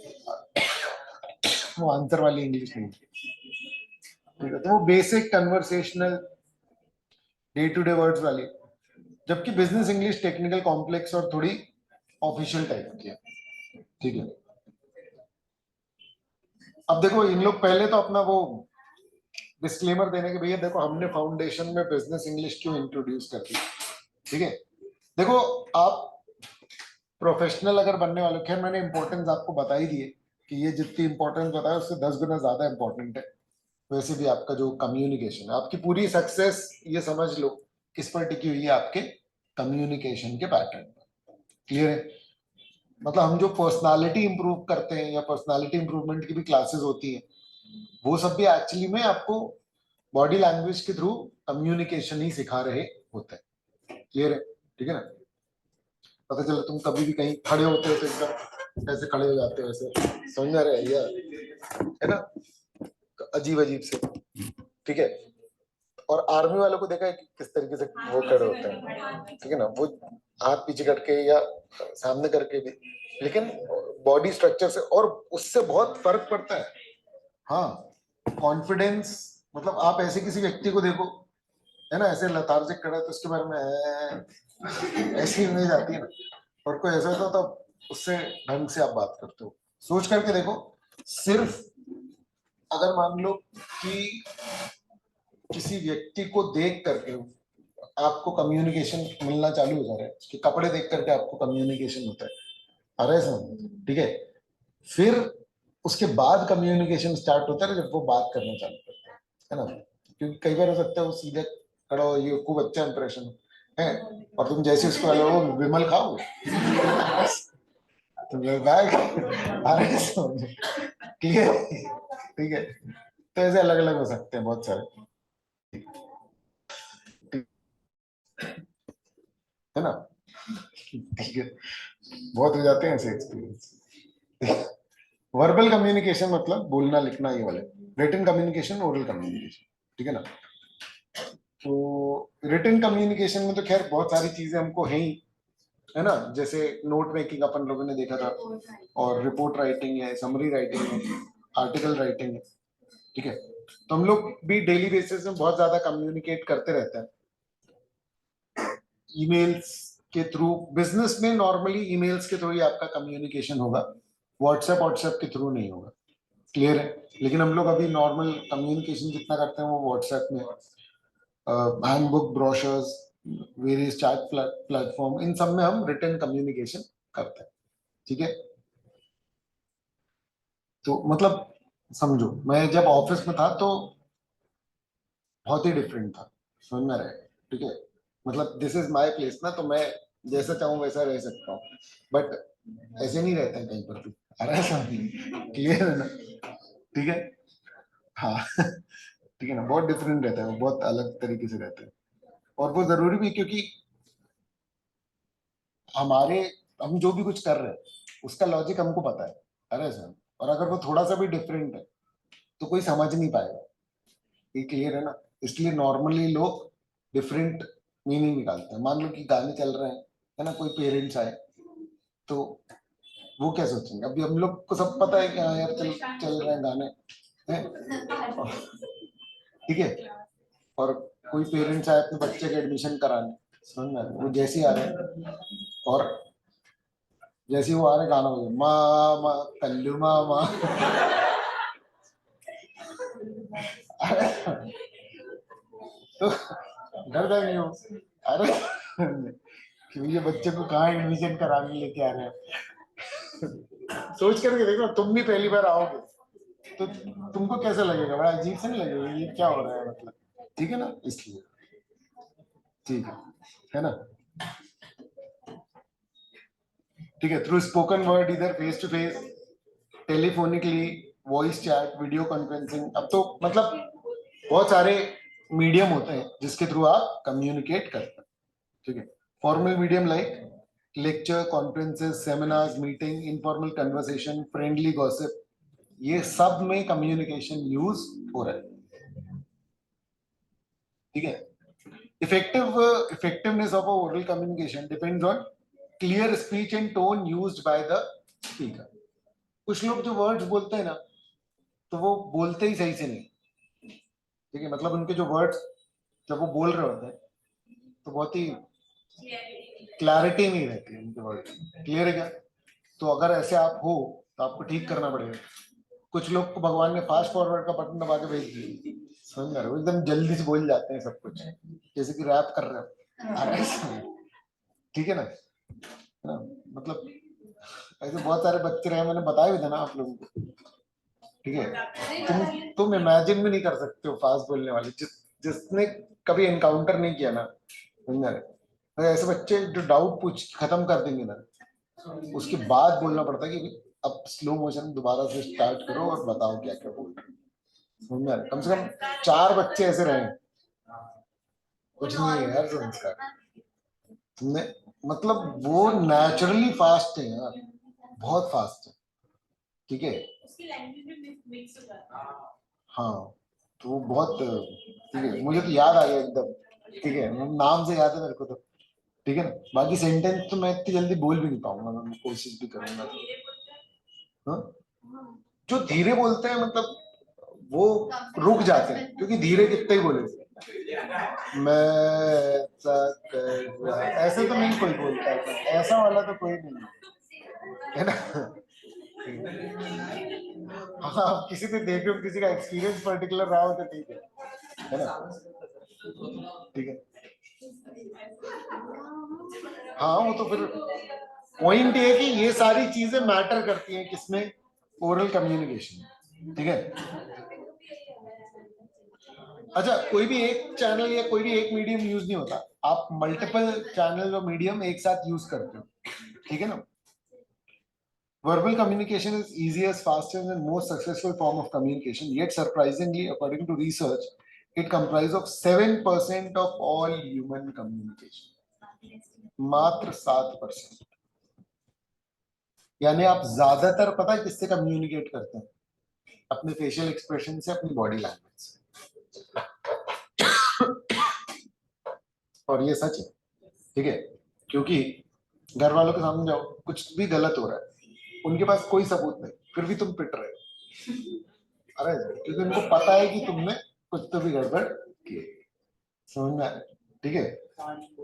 वो आंसर वाली इंग्लिश नहीं होती। ठीक है, तो वो basic conversational day to day words वाली, जबकि बिजनेस इंग्लिश टेक्निकल कॉम्प्लेक्स और थोड़ी ऑफिशियल टाइप की है। ठीक है, अब देखो इन लोग पहले तो अपना वो डिस्क्लेमर देने के, भैया देखो हमने फाउंडेशन में बिजनेस इंग्लिश क्यों इंट्रोड्यूस कर दी। ठीक है, देखो आप प्रोफेशनल अगर बनने वाले, खैर मैंने इंपॉर्टेंस आपको बता ही दिए कि ये जितनी इंपॉर्टेंस बताया उससे 10 गुना ज्यादा इंपॉर्टेंट है। वैसे भी आपका जो कम्युनिकेशन है, आपकी पूरी सक्सेस ये समझ लो किस पर टिकी हुई है, आपके कम्युनिकेशन के पैटर्न पर। क्लियर है, मतलब हम जो पर्सनालिटी इंप्रूव करते हैं या पर्सनालिटी इंप्रूवमेंट की भी क्लासेस होती हैं, वो सब भी एक्चुअली में आपको बॉडी लैंग्वेज के थ्रू कम्युनिकेशन ही सिखा रहे होते हैं। क्लियर है, ठीक है ना। पता चला तुम कभी भी कहीं खड़े होते हो तो एकदम ऐसे खड़े हो जाते हो, ऐसे समझ में आ रहा है या, है ना, अजीब अजीब से। ठीक है, और आर्मी वालों को देखा है कि किस तरीके से वो खड़े होते हैं, ठीक है ना, वो हाथ पीछे करके या सामने करके भी, लेकिन बॉडी स्ट्रक्चर से, और उससे बहुत फर्क पड़ता है। हाँ, कॉन्फिडेंस, मतलब आप ऐसे किसी व्यक्ति को देखो, है ना, ऐसे लथार्जिक खड़ा है तो उसके बारे में ऐसी इमेज आती है ना, और कोई ऐसा होता तो उससे ढंग से आप बात करते हो। सोच करके देखो, सिर्फ अगर मान लो कि किसी व्यक्ति को देख करके आपको कम्युनिकेशन मिलना चालू हो जा रहा है, उसके कपड़े देख करके आपको कम्युनिकेशन होता है, अरे सर ठीक है, फिर उसके बाद कम्युनिकेशन स्टार्ट होता है जब वो बात करना चालू करता है ना। क्योंकि कई बार हो सकता है वो सीधे खड़ा हो, ये खूब अच्छा इंप्रेशन है, और तुम जैसे उसको वो विमल खाओ तुम बैग, अरे ठीक है, ठीक है, तो ऐसे अलग अलग हो सकते हैं बहुत सारे, है ना। ठीक है, बहुत हो जाते हैं ऐसे एक्सपीरियंस। वर्बल कम्युनिकेशन मतलब बोलना लिखना ये वाले, रिटन कम्युनिकेशन, ओरल कम्युनिकेशन, ठीक है ना। तो रिटन कम्युनिकेशन में तो खैर बहुत सारी चीजें हमको है ही, है ना, जैसे नोट मेकिंग अपन लोगों ने देखा था, और रिपोर्ट राइटिंग है, समरी राइटिंग है, आर्टिकल राइटिंग है। ठीक है, तो हम लोग भी डेली बेसिस में बहुत ज्यादा कम्युनिकेट करते रहते हैं ईमेल्स के थ्रू। बिजनेस में नॉर्मली ईमेल्स के थ्रू ही आपका कम्युनिकेशन होगा, व्हाट्सएप व्हाट्सएप के थ्रू नहीं होगा। क्लियर है, लेकिन हम लोग अभी नॉर्मल कम्युनिकेशन जितना करते हैं वो व्हाट्सएप में, handbook, brochures, various chat platform, इन सब में हम रिटन कम्युनिकेशन करते हैं। ठीक है, तो मतलब समझो मैं जब ऑफिस में था तो बहुत ही डिफरेंट था, समझ में रहे, ठीक है। मतलब दिस इज माय प्लेस ना, तो मैं जैसा चाहूँ वैसा रह सकता हूँ, बट ऐसे नहीं रहते हैं कहीं पर भी, क्लियर है ना, ठीक है। हाँ ठीक है ना, बहुत डिफरेंट रहता है, वो बहुत अलग तरीके से रहते हैं, और वो जरूरी भी, क्योंकि हमारे हम जो भी कुछ कर रहे हैं उसका लॉजिक हमको पता है, अरे सर, और अगर वो थोड़ा सा भी डिफरेंट है तो कोई समझ नहीं पाएगा, ये क्लियर है ना। इसलिए नॉर्मली लोग डिफरेंट मीनिंग निकालते हैं। मान लो कि गाने चल रहे हैं, है ना, कोई पेरेंट्स आए तो वो क्या सोचेंगे, अभी हम लोग को सब पता है कि हाँ यार चल चल रहे हैं गाने, हैं? ठीक है, और कोई पेरेंट्स आए अपने बच्चे के एडमिशन कराने, समझ में आ रहा है? वो जैसे ही आ रहे हैं, और जैसे ही वो आ रहे गाना बजे माँ माँ कल्लू माँ माँ अरे तो डर जाएंगे वो, अरे कि ये बच्चे को कहाँ एडमिशन कराने लेके आ रहे हैं। सोच करके देखो, तुम भी पहली बार आओगे तो तुमको कैसा लगेगा, बड़ा अजीब से नहीं लगेगा, ये क्या हो रहा है मतलब, ठीक है ना, इसलिए ठीक है ना, ठीक है। थ्रू स्पोकन वर्ड, इधर face to face, telephonically, voice chat, video conferencing, अब तो मतलब बहुत सारे मीडियम होते हैं जिसके थ्रू आप कम्युनिकेट करते हैं, ठीक है। Formal medium like lecture, conferences, seminars, meeting, informal conversation, friendly gossip, ये सब में कम्युनिकेशन यूज हो रहा है, ठीक है। effectiveness of a oral communication depends on clear speech and tone used by the speaker. कुछ लोग जो वर्ड्स बोलते हैं ना, तो वो बोलते ही सही से नहीं, ठीक है, मतलब उनके जो वर्ड्स जब वो बोल रहे होते हैं तो बहुत ही क्लैरिटी नहीं रहती है उनके वर्ड, क्लियर है क्या। तो अगर ऐसे आप हो तो आपको ठीक करना पड़ेगा। कुछ लोग को भगवान ने फास्ट फॉरवर्ड का बटन दबा के भेज दिया, समझ रहे हो, एकदम जल्दी से बोल जाते हैं सब कुछ, जैसे कि रैप कर रहे हो, ठीक है ना, मतलब ऐसे बहुत सारे बच्चे रहे, मैंने बताया भी था ना आप लोगों को, ठीक है। तुम इमेजिन भी नहीं कर सकते हो फास्ट बोलने वाले, जिसने कभी एनकाउंटर नहीं किया ना, समझ रहे, तो ऐसे बच्चे जो डाउट पूछ खत्म कर देंगे ना, उसके बाद बोलना पड़ता है कि अब स्लो मोशन दोबारा से स्टार्ट करो और बताओ क्या क्या बोल रहे हो, समझ रहे, कम से कम 4 बच्चे ऐसे रहे, कुछ नहीं है यार संस्कार, तुमने मतलब वो नेचुरली फास्ट है यार, बहुत फास्ट है, ठीक है। हाँ, तो वो बहुत, ठीक है, मुझे तो याद आ गया एकदम, ठीक है, नाम से याद है मेरे को तो, ठीक है ना। बाकी सेंटेंस तो मैं इतनी जल्दी बोल भी नहीं पाऊंगा, मैं कोशिश भी करूंगा तो, हाँ? जो धीरे बोलते हैं मतलब वो रुक जाते हैं, क्योंकि धीरे कितने ही बोले, मैं ऐसे तो नहीं कोई बोलता है, ऐसा वाला तो कोई नहीं है ना। हाँ, आप किसी को देख रहे हो, किसी का एक्सपीरियंस पर्टिकुलर रहा हो तो ठीक है ना, ठीक है। हाँ, वो तो फिर पॉइंट ये है कि ये सारी चीजें मैटर करती हैं किसमें, ओरल कम्युनिकेशन, ठीक है। अच्छा, कोई भी एक चैनल या कोई भी एक मीडियम यूज नहीं होता, आप मल्टीपल चैनल और मीडियम एक साथ यूज करते हो, ठीक है ना। Verbal communication is easiest, fastest, and most successful form of communication. Yet, surprisingly, according to research, it comprises of 7% of all human communication. मात्र 7%। यानी आप ज्यादातर पता है किससे कम्युनिकेट करते हैं, अपने फेशियल एक्सप्रेशन से, अपनी बॉडी लैंग्वेज से, और ये सच है, ठीक है। क्योंकि घर वालों के सामने जाओ, कुछ भी गलत हो रहा है, उनके पास कोई सबूत नहीं, फिर भी तुम पिट रहे हो, अरे क्योंकि उनको पता है कि तुमने कुछ तो भी गड़बड़ की है, समझ में आ रहा है, ठीक है।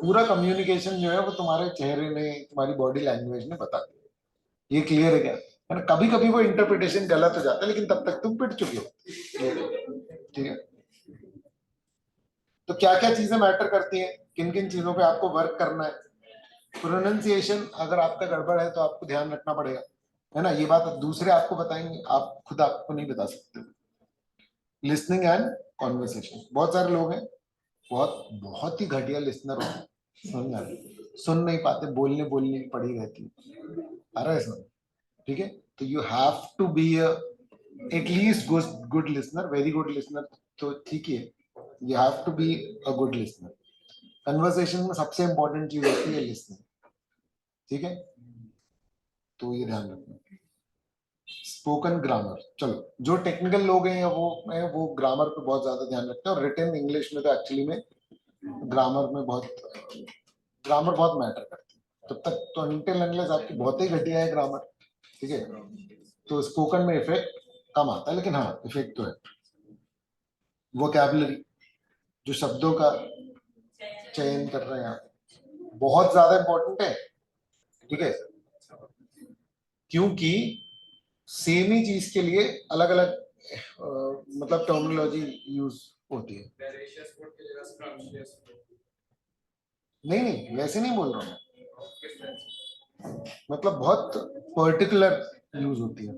पूरा कम्युनिकेशन जो है वो तुम्हारे चेहरे ने, तुम्हारी बॉडी लैंग्वेज ने बता दिया, ये क्लियर है क्या, है ना। कभी कभी वो इंटरप्रिटेशन गलत हो जाता है, लेकिन तब तक तुम पिट चुके हो, ठीक है। तो क्या क्या चीजें मैटर करती हैं, किन किन चीजों पे आपको वर्क करना है। प्रोनाउंसिएशन अगर आपका गड़बड़ है तो आपको ध्यान रखना पड़ेगा, है ना, ये बात दूसरे आपको बताएंगे, आप खुद आपको नहीं बता सकते। Listening and conversation. बहुत सारे लोग हैं बहुत बहुत ही घटिया लिसनर होते हैं, समझ में आ रहा है? सुन नहीं पाते, बोलने बोलने की पड़ी रहती है, आ रहा है समझ? ठीक है, तो you have to be at least good listener, very good listener तो ठीक है, you have to be a good listener. Conversation में सबसे इंपॉर्टेंट चीज होती है लिसनिंग, ठीक है, तो ये ध्यान रखना। स्पोकन ग्रामर, चलो जो टेक्निकल लोग हैं या वो ग्रामर पे बहुत ज्यादा ध्यान रखते हैं, और रिटन इंग्लिश में तो एक्चुअली में ग्रामर बहुत मैटर करती है। तब तक तो अनटिल अनलेस आपकी बहुत ही घटिया है ग्रामर, ठीक है, तो स्पोकन में इफेक्ट कम आता है, लेकिन हाँ इफेक्ट तो है। वोकैबुलरी, जो शब्दों का चयन कर रहे हैं आप, बहुत ज्यादा इंपॉर्टेंट है, ठीक है, क्योंकि सेम ही चीज के लिए अलग अलग मतलब टर्मिनोलॉजी यूज होती है। नहीं नहीं वैसे नहीं बोल रहा हूँ, मतलब बहुत पर्टिकुलर यूज होती है।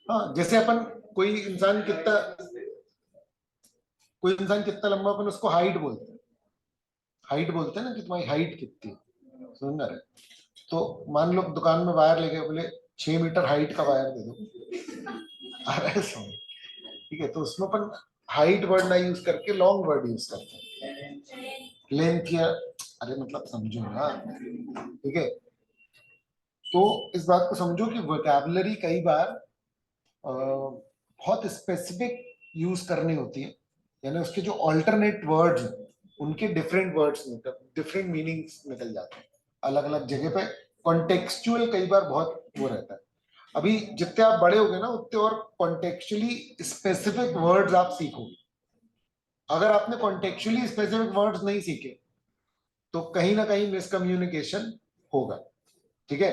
हाँ, जैसे अपन कोई इंसान कितना लंबा, अपन उसको हाइट बोलते हैं, ना कि तुम्हारी हाइट कितनी है, समझ में आ रहा है? तो मान लो दुकान में वायर लेके बोले 6 मीटर हाइट का वायर दे दो, आ रहा है समझ? ठीक है, तो उसमें अपन हाइट वर्ड ना यूज करके लॉन्ग वर्ड यूज करते हैं, लेंथ या, अरे मतलब समझो ना, ठीक है, तो इस बात को समझो कि वोकैबुलरी कई बार बहुत स्पेसिफिक यूज करनी होती है, यानी उसके जो अल्टरनेट वर्ड्स हैं उनके डिफरेंट मीनिंग्स निकल जाते हैं अलग अलग जगह पे। कॉन्टेक्सचुअल कई बार बहुत वो रहता है। अभी जितने आप बड़े हो गए ना उतने और कॉन्टेक्चुअली स्पेसिफिक वर्ड्स आप सीखोगे। अगर आपने कॉन्टेक्चुअली स्पेसिफिक वर्ड्स नहीं सीखे तो कहीं ना कहीं मिसकम्युनिकेशन होगा, ठीक है,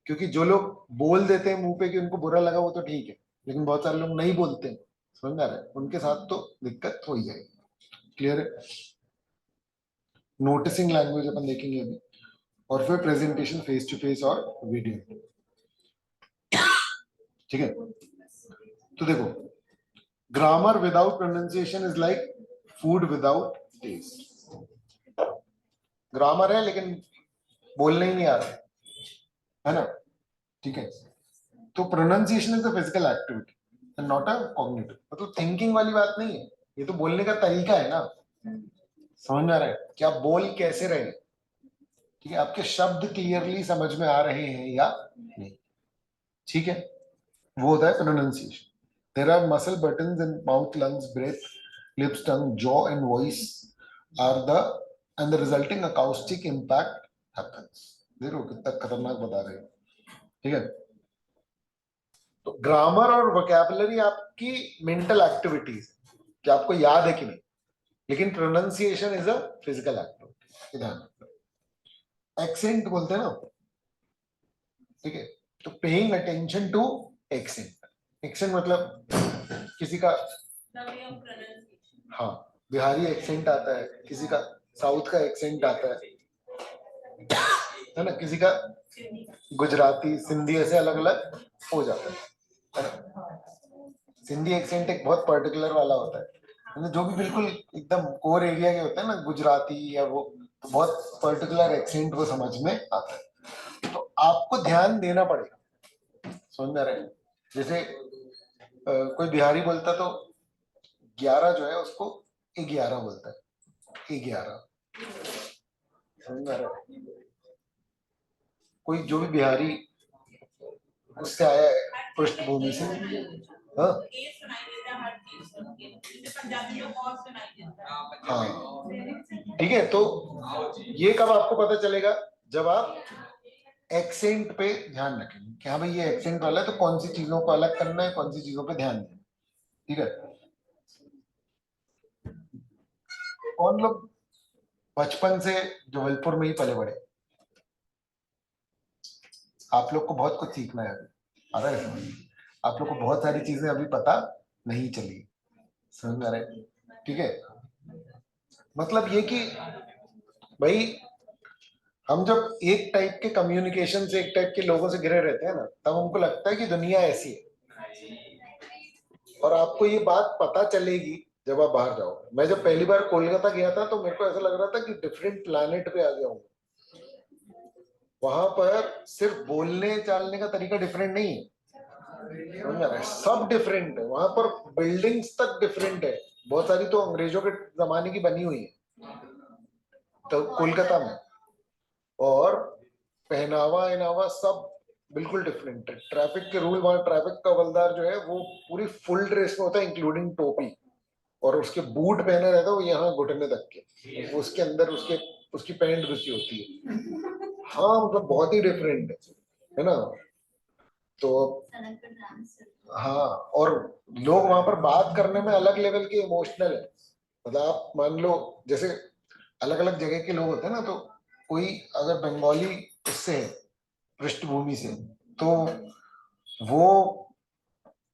क्योंकि जो लोग बोल देते हैं मुंह पे कि उनको बुरा लगा वो तो ठीक है, लेकिन बहुत सारे लोग नहीं बोलते हैं, समझ में आ रहा है? उनके साथ तो दिक्कत हो ही जाएगी। क्लियर है? नोटिसिंग लैंग्वेज अपन देखेंगे अभी, और फिर प्रेजेंटेशन फेस टू फेस और वीडियो, ठीक है। तो देखो, grammar without pronunciation is like food without taste. Grammar है लेकिन बोलने ही नहीं आ रहा है ना, ठीक है, तो pronunciation is a physical activity and not a cognitive, मतलब थिंकिंग वाली बात नहीं है, ये तो बोलने का तरीका है ना, समझ में आ रहा है कि आप बोल कैसे रहे, ठीक है, आपके शब्द क्लियरली समझ में आ रहे हैं या नहीं, ठीक है, वो होता है pronunciation. There are muscle buttons in mouth, lungs, breath, lips, tongue, jaw and voice are the and the resulting acoustic impact happens. देखो कितना खतरनाक बता रहे हैं, ठीक है। तो ग्रामर और वोकैबुलरी आपकी मेंटल एक्टिविटीज, कि आपको याद है कि नहीं, लेकिन pronunciation is a physical activity, ध्यान रखना। एक्सेंट बोलते हैं ना, ठीक है, तो paying attention to accent. Accent मतलब किसी का, हाँ, बिहारी एक्सेंट आता है, किसी का साउथ का एक्सेंट आता है ना, किसी का गुजराती, सिंधी, ऐसे अलग अलग हो जाता है ना। सिंधी एक्सेंट एक बहुत पर्टिकुलर वाला होता है, जो भी बिल्कुल एकदम कोर एरिया के होते हैं ना, गुजराती या वो, तो बहुत पर्टिकुलर एक्सेंट वो समझ में आता है, तो आपको ध्यान देना पड़ेगा, समझ में आ रहा है? जैसे कोई बिहारी बोलता तो 11 जो है उसको 11 बोलता है, 11, समझ में आ रहा है? कोई जो भी बिहारी उससे आया है पृष्ठभूमि से, हाँ हाँ, ठीक है, तो ये कब आपको पता चलेगा, जब आप एक्सेंट पे ध्यान रखेंगे कि हाँ भाई ये एक्सेंट वाला है, तो कौन सी चीजों को अलग करना है, कौन सी चीजों पे ध्यान देना, ठीक है। कौन लोग बचपन से जबलपुर में ही पले बड़े, आप लोग को बहुत कुछ सीखना है अभी, आ रहा है समझ? आप लोग को बहुत सारी चीजें अभी पता नहीं चली, समझ में आ रहा है? ठीक है, मतलब ये कि भाई हम जब एक टाइप के कम्युनिकेशन से, एक टाइप के लोगों से घिरे रहते हैं ना, तब हमको लगता है कि दुनिया ऐसी है, और आपको ये बात पता चलेगी जब आप बाहर जाओगे। मैं जब पहली बार कोलकाता गया था तो मेरे को ऐसा लग रहा था कि डिफरेंट प्लैनेट पे आ गया हूँ। वहां पर सिर्फ बोलने चालने का तरीका डिफरेंट नहीं है, समझ रहे हैं? सब डिफरेंट है वहां पर, बिल्डिंग्स तक डिफरेंट है, बहुत सारी तो अंग्रेजों के जमाने की बनी हुई है तो कोलकाता में, और पहनावा इनावा सब बिल्कुल डिफरेंट है। ट्रैफिक के रूल, वहां ट्रैफिक का हवलदार जो है वो पूरी फुल ड्रेस में होता है इंक्लूडिंग टोपी, और उसके बूट पहने रहता है वो यहाँ घुटने तक के, उसके अंदर उसके उसकी पैंट घुसी होती है। हाँ मतलब बहुत ही डिफरेंट है ना। तो हाँ, और लोग वहां पर बात करने में अलग लेवल के इमोशनल है। मतलब आप मान लो जैसे अलग अलग जगह के लोग होते हैं ना, तो कोई अगर बंगाली उससे है, पृष्ठभूमि से, तो वो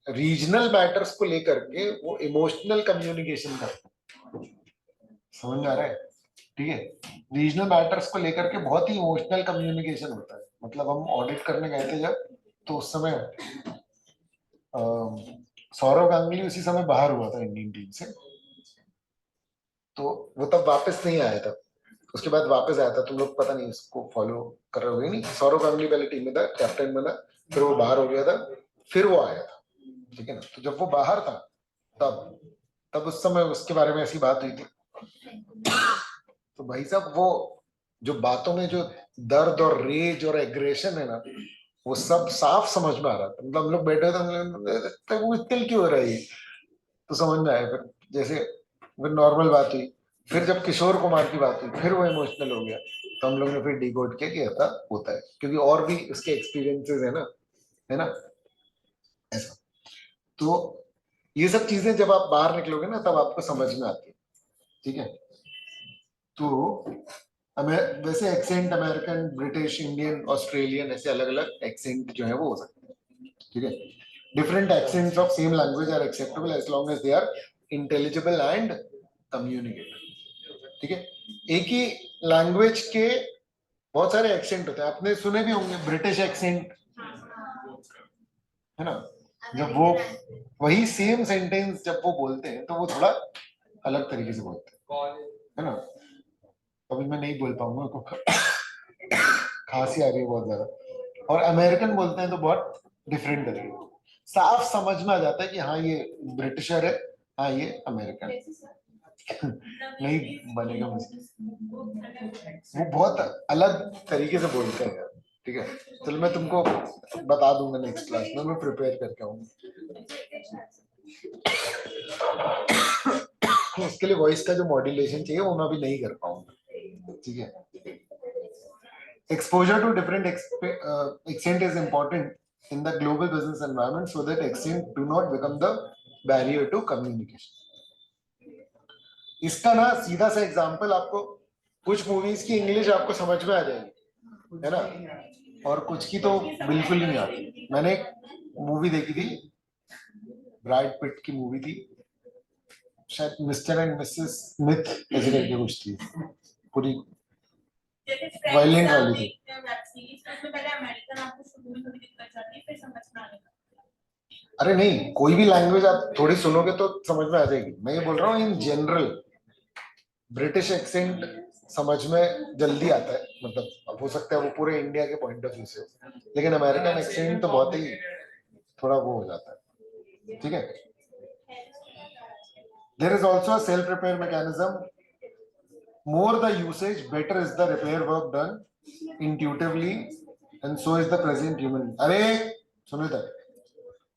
रीजनल मैटर्स को लेकर के वो इमोशनल कम्युनिकेशन करते हैं, समझ में आ रहा है? ठीक है, रीजनल मैटर्स को लेकर के बहुत ही इमोशनल कम्युनिकेशन होता है। मतलब हम ऑडिट करने गए थे जब, तो उस समय सौरव गांगुली उसी समय बाहर हुआ था इंडियन टीम से, तो वो तब वापस नहीं आया था। उसके बाद वापस आया था, तुम लोग पता नहीं उसको फॉलो कर रहे हो नहीं। सौरव गांगुली पहले टीम में था, कैप्टन बना, फिर वो बाहर हो गया था, फिर वो आया था, ठीक है ना। तो जब वो बाहर था तब तब उस समय उसके बारे में ऐसी बात हुई थी। तो भाई साहब वो जो बातों में जो दर्द और रेज और एग्रेशन है ना, वो सब साफ समझ में आ रहा था। मतलब हम लोग बैठे थे तो वो इतने क्यों हो रहा है, तो समझ में आया। फिर जैसे फिर नॉर्मल बात हुई, फिर जब किशोर कुमार की बात हुई फिर वो इमोशनल हो गया, तो हम लोग ने फिर डिकोड किया कि ऐसा होता है, क्योंकि और भी उसके एक्सपीरियंसेस है ना ऐसा। तो ये सब चीजें जब आप बाहर निकलोगे ना तब आपको समझ में आती है, ठीक है। तो वैसे accent American, British, Indian, Australian, ऐसे अलग अलग एक्सेंट जो है वो हो सकते हैं, ठीक है। Different accents of same language are acceptable as long as they are intelligible and communicated, ठीक है। एक ही लैंग्वेज के बहुत सारे एक्सेंट होते हैं, आपने सुने भी होंगे ब्रिटिश एक्सेंट, है ना। जब वो वही सेम सेंटेंस जब वो बोलते हैं तो वो थोड़ा अलग तरीके से बोलते हैं, है ना। अभी मैं नहीं बोल पाऊंगा, को खांसी आ रही है बहुत ज्यादा। और अमेरिकन बोलते हैं तो बहुत डिफरेंट तरीके, साफ समझ में आ जाता है कि हाँ ये ब्रिटिशर है, हाँ ये अमेरिकन। नहीं बनेगा मुझे, वो बहुत अलग तरीके से बोलते हैं यार, ठीक है। चलो मैं तुमको बता दूंगा नेक्स्ट क्लास में, मैं प्रिपेयर करके आऊंगा। उसके लिए वॉइस का जो मॉड्यूलेशन चाहिए वो मैं अभी नहीं कर पाऊंगा, ठीक है। Exposure to different accent is important in the global business environment so that accent do not become the barrier to communication. इसका ना सीधा सा एग्जांपल आपको, कुछ मूवीज की इंग्लिश आपको समझ में आ जाएगी, है ना, और कुछ की तो बिल्कुल ही नहीं आती। मैंने एक मूवी देखी थी, ब्रैड पिट की मूवी थी, शायद मिस्टर एंड मिसेस स्मिथ ऐसे करके कुछ थी, पूरी वायलेंट वाली थी। अरे नहीं, कोई भी लैंग्वेज आप थोड़ी सुनोगे तो समझ में आ जाएगी। मैं ये बोल रहा हूँ इन जनरल ब्रिटिश एक्सेंट समझ में जल्दी आता है, मतलब अब हो सकता है वो पूरे इंडिया के पॉइंट ऑफ व्यू से, लेकिन अमेरिकन एक्सेंट तो बहुत ही थोड़ा वो हो जाता है, ठीक है। There is also a self repair mechanism. More the usage, better is the repair work done intuitively, and so is the present human. अरे सुनो इधर,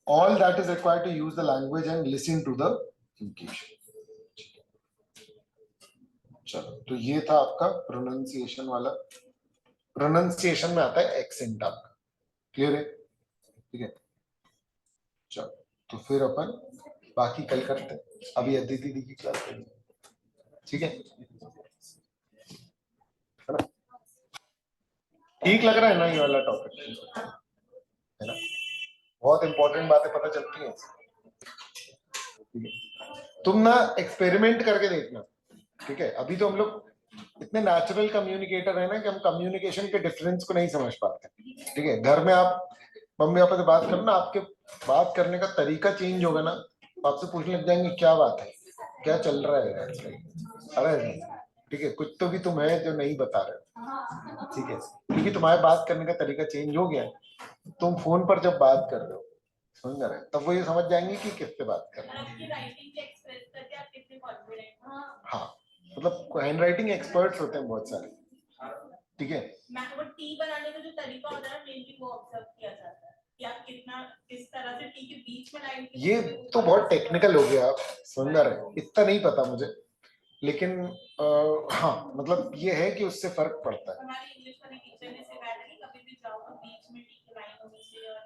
all that is required to use the language and listen to the communication. चलो, तो ये था आपका प्रोनाउंसिएशन वाला। प्रोनाउंसिएशन में आता है एक्सेंट आपका, क्लियर है, ठीक है। चलो, तो फिर अपन बाकी कल करते हैं, अभी अदिति दी की क्लास करेंगे, ठीक है ना। ठीक लग रहा है ना ये वाला टॉपिक, है ना, बहुत इंपॉर्टेंट बातें पता चलती हैं, ठीक है। तुम ना एक्सपेरिमेंट करके देखना, ठीक है। अभी तो हम लोग इतने नेचुरल कम्युनिकेटर है ना कि हम कम्युनिकेशन के डिफरेंस को नहीं समझ पाते, ठीक है। घर में आप मम्मी पापा से बात करना, आपके बात करने का तरीका चेंज होगा ना, आपसे पूछने लग जाएंगे क्या बात है, क्या चल रहा है आजकल। अरे ठीक है, कुछ तो भी तुम है जो नहीं बता रहे हो, ठीक है, क्योंकि तुम्हारे बात करने का तरीका चेंज हो गया है। तुम फोन पर जब बात कर रहे हो, समझ रहे, तब वो ये समझ जाएंगे कि किससे बात कर रहे हो। हाँ, मतलब हैंड राइटिंग एक्सपर्ट्स होते हैं बहुत सारे, ठीक है। वो टी बनाने का जो तरीका होता है मेनली वो ऑब्जर्व किया जाता है कि आप कितना किस तरह से टी के बीच में लाइन, ये तो बहुत टेक्निकल हो गया, आप समझ रहे हो, इतना नहीं पता मुझे, लेकिन हाँ मतलब ये है कि उससे फर्क पड़ता है। हमारी इंग्लिश वाली टीचर ने सिखाया था कि कभी भी जाओ तो बीच में टी की लाइन होनी चाहिए, और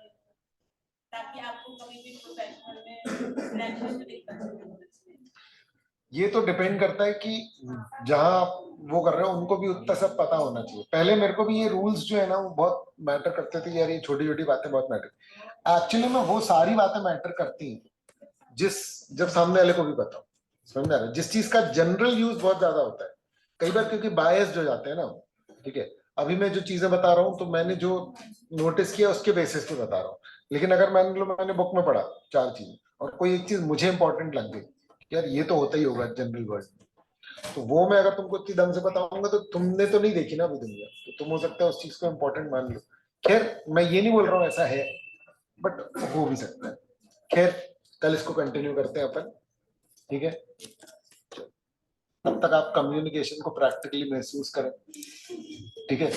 ताकि आपको कभी भी प्रोफेशनल में लैंग्वेज में दिक्कत नहीं हो। ये तो डिपेंड करता है कि जहां आप वो कर रहे हो उनको भी उतना सब पता होना चाहिए। पहले मेरे को भी ये रूल्स जो है ना वो बहुत मैटर करते थे, यार ये छोटी छोटी बातें बहुत मैटर, एक्चुअली में वो सारी बातें मैटर करती हैं जिस जब सामने वाले को भी पता हो, समझ में आ रहा है, जिस चीज का जनरल यूज बहुत ज्यादा होता है कई बार, क्योंकि बायस्ड हो जाते हैं ना, ठीक है। अभी मैं जो चीजें बता रहा हूँ तो मैंने जो नोटिस किया उसके बेसिस पे बता रहा हूँ, लेकिन अगर मैंने बुक में पढ़ा 4 चीजें और कोई एक चीज मुझे इंपॉर्टेंट लग गई, यार ये तो होता ही होगा जनरल वर्ड, तो वो मैं अगर तुमको इतनी ढंग से बताऊंगा तो तुमने तो नहीं देखी ना अभी दुनिया, तो तुम हो सकता है उस चीज को इम्पोर्टेंट मान लो। खैर मैं ये नहीं बोल रहा हूँ ऐसा है, बट हो भी सकता है। खैर कल इसको कंटिन्यू करते हैं अपन, ठीक है। तब तक आप कम्युनिकेशन को प्रैक्टिकली महसूस करें, ठीक है।